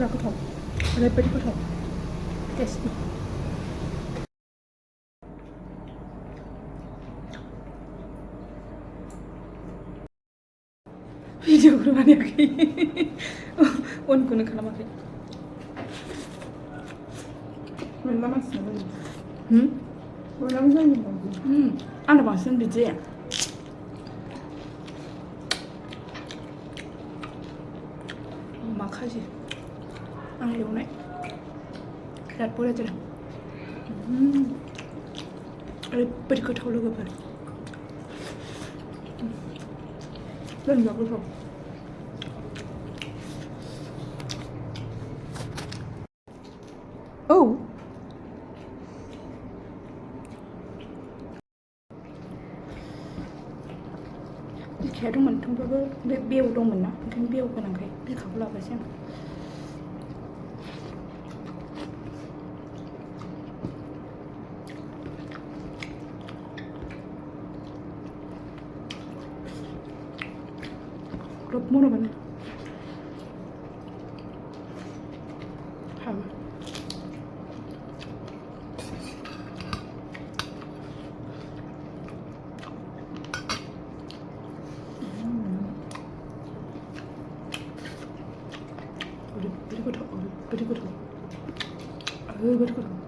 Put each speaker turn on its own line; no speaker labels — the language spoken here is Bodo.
고통. 레벨이 고통. 테스트. 비디오로 많이 하기. 원군은 가라마게.
왜 남았어?
응?
왜 남자인 거지?
안에 맛은 비지. 막 하지. ăn liệu này đặt bữa ra cho nào bật cái thau luôn rồi lên vào cái thau oh khéo trong mình không có biêu trong mình đó cái biêu cái nào cái khẩu là phải xem Rốt mốt rồi bạn hầm beri ko